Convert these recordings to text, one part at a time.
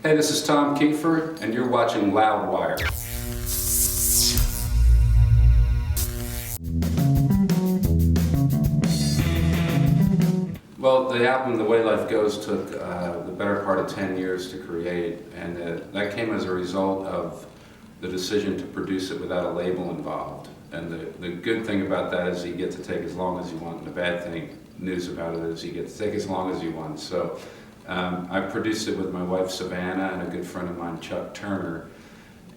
Hey, this is Tom Keifer, and you're watching Loudwire. Well, the album The Way Life Goes took the better part of 10 years to create, and that came as a result of the decision to produce it without a label involved. And the good thing about that is you get to take as long as you want, and the bad thing, news about it, is you get to take as long as you want. So I produced it with my wife Savannah and a good friend of mine, Chuck Turner.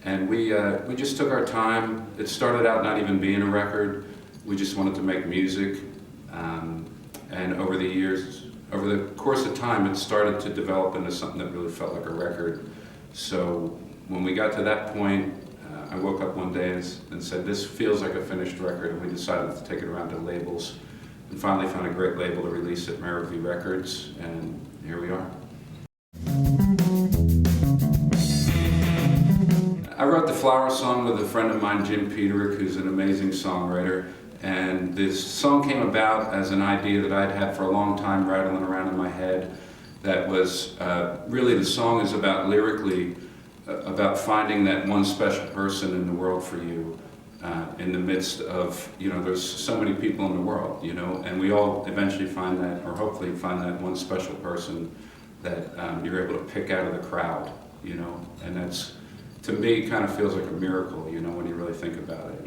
And we just took our time. It started out not even being a record. We just wanted to make music. And over the years, over the course of time, it started to develop into something that really felt like a record. So when we got to that point, I woke up one day and said, this feels like a finished record, and we decided to take it around to labels. And finally found a great label to release it, Merrillview Records, and here we are. I wrote the Flower Song with a friend of mine, Jim Peterick, who's an amazing songwriter. And this song came about as an idea that I'd had for a long time rattling around in my head. That was really, the song is about lyrically about finding that one special person in the world for you, in the midst of, there's so many people in the world, and we all eventually find that, or hopefully find that one special person that you're able to pick out of the crowd, and that's, to me, kind of feels like a miracle, when you really think about it,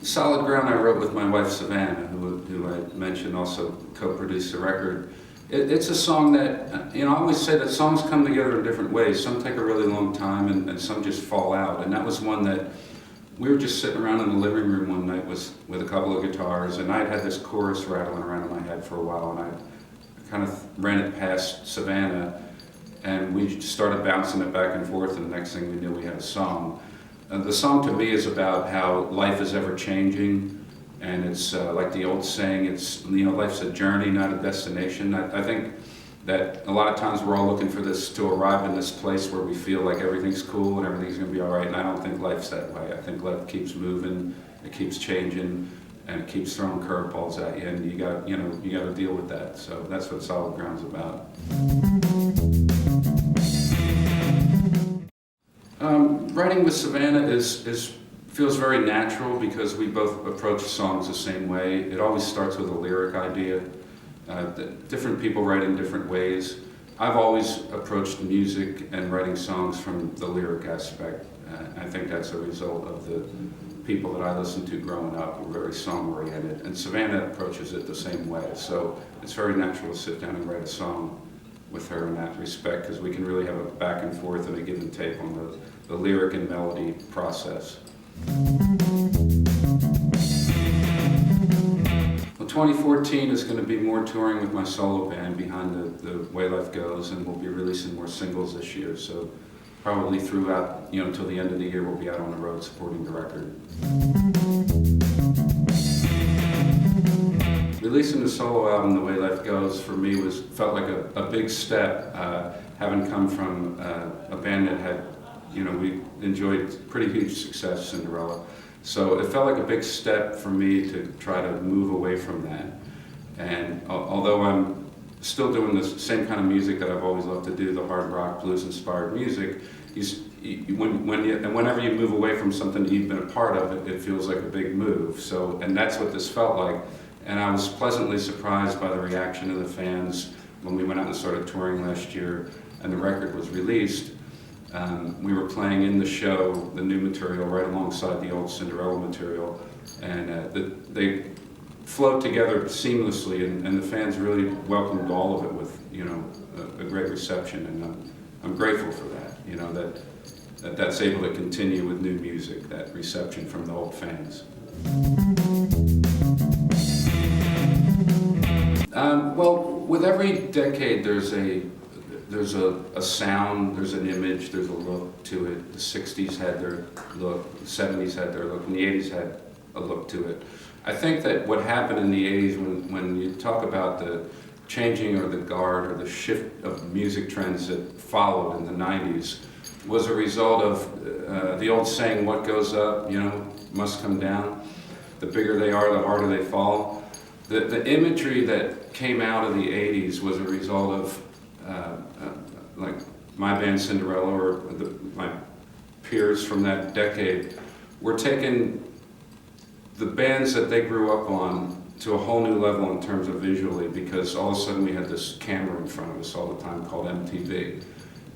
Solid Ground I wrote with my wife Savannah, who I mentioned also co-produced the record. It's a song that, I always say that songs come together in different ways. Some take a really long time and some just fall out. And that was one that we were just sitting around in the living room one night with a couple of guitars, and I'd had this chorus rattling around in my head for a while, and I kind of ran it past Savannah, and we started bouncing it back and forth, and the next thing we knew we had a song. The song to me is about how life is ever changing, and it's like the old saying, it's, life's a journey, not a destination. I think that a lot of times we're all looking for this, to arrive in this place where we feel like everyth's cool and everything's gonna be all right, and I don't think life's that way. I think life keeps moving, it keeps changing, and it keeps throwing curveballs at you, and you got to deal with that. So that's what Solid Ground's about. Writing with Savannah feels very natural because we both approach songs the same way. It always starts with a lyric idea. Different people write in different ways. I've always approached music and writing songs from the lyric aspect. I think that's a result of the people that I listened to growing up were very song-oriented, and Savannah approaches it the same way. So it's very natural to sit down and write a song with her in that respect, because we can really have a back and forth and a give and take on the lyric and melody process. Well, 2014 is going to be more touring with my solo band behind the Way Life Goes, and we'll be releasing more singles this year. So probably throughout, until the end of the year, we'll be out on the road supporting the record. Releasing the solo album, The Way Life Goes, for me felt like a big step, having come from a band that had, we enjoyed pretty huge success, Cinderella. So it felt like a big step for me to try to move away from that. And although I'm still doing the same kind of music that I've always loved to do, the hard rock, blues-inspired music, whenever you move away from something that you've been a part of, it feels like a big move. So, and that's what this felt like. And I was pleasantly surprised by the reaction of the fans when we went out and started touring last year and the record was released. We were playing in the show the new material right alongside the old Cinderella material, and they flowed together seamlessly, and the fans really welcomed all of it with a great reception, and I'm grateful for that, that's able to continue with new music, that reception from the old fans. Well, with every decade there's a sound, there's an image, there's a look to it. The 60s had their look, the 70s had their look, and the 80s had a look to it. I think that what happened in the 80s, when you talk about the changing or the guard or the shift of music trends that followed in the 90s, was a result of the old saying, what goes up, must come down. The bigger they are, the harder they fall. the imagery that came out of the 80s was a result of like my band Cinderella, or my peers from that decade, were taking the bands that they grew up on to a whole new level in terms of visually, because all of a sudden we had this camera in front of us all the time called MTV.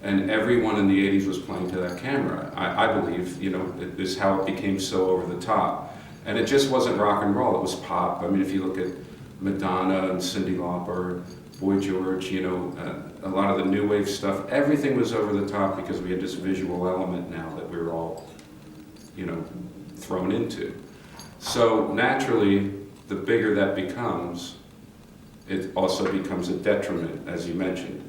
And everyone in the 80s was playing to that camera. I believe, you know, it is how it became so over the top. And it just wasn't rock and roll, it was pop. I mean, if you look at Madonna and Cyndi Lauper, Boy George, you know, a lot of the new wave stuff, everything was over the top because we had this visual element now that we were all, you know, thrown into. So naturally, the bigger that becomes, it also becomes a detriment, as you mentioned.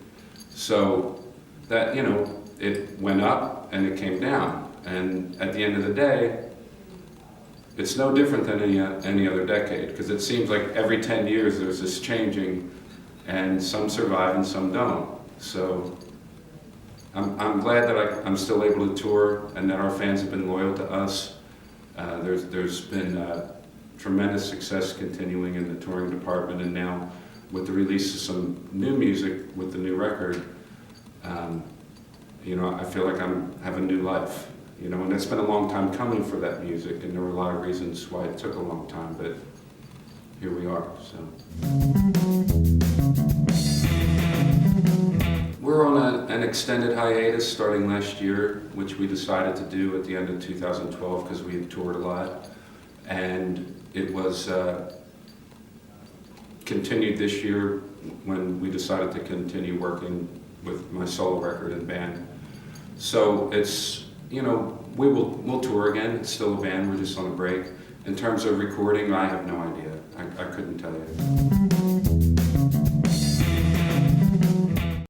So that, you know, it went up and it came down. And at the end of the day, it's no different than any other decade, because it seems like every 10 years there's this changing, and some survive and some don't. So I'm glad that I'm still able to tour and that our fans have been loyal to us. There's been tremendous success continuing in the touring department, and now with the release of some new music with the new record, you know, I feel like have a new life, you know, and it's been a long time coming for that music, and there were a lot of reasons why it took a long time, but here we are, so. We're on an extended hiatus starting last year, which we decided to do at the end of 2012 because we had toured a lot, and it was continued this year when we decided to continue working with my solo record and band. So it's, you know, we'll tour again. It's still a band, we're just on a break. In terms of recording, I have no idea. I couldn't tell you.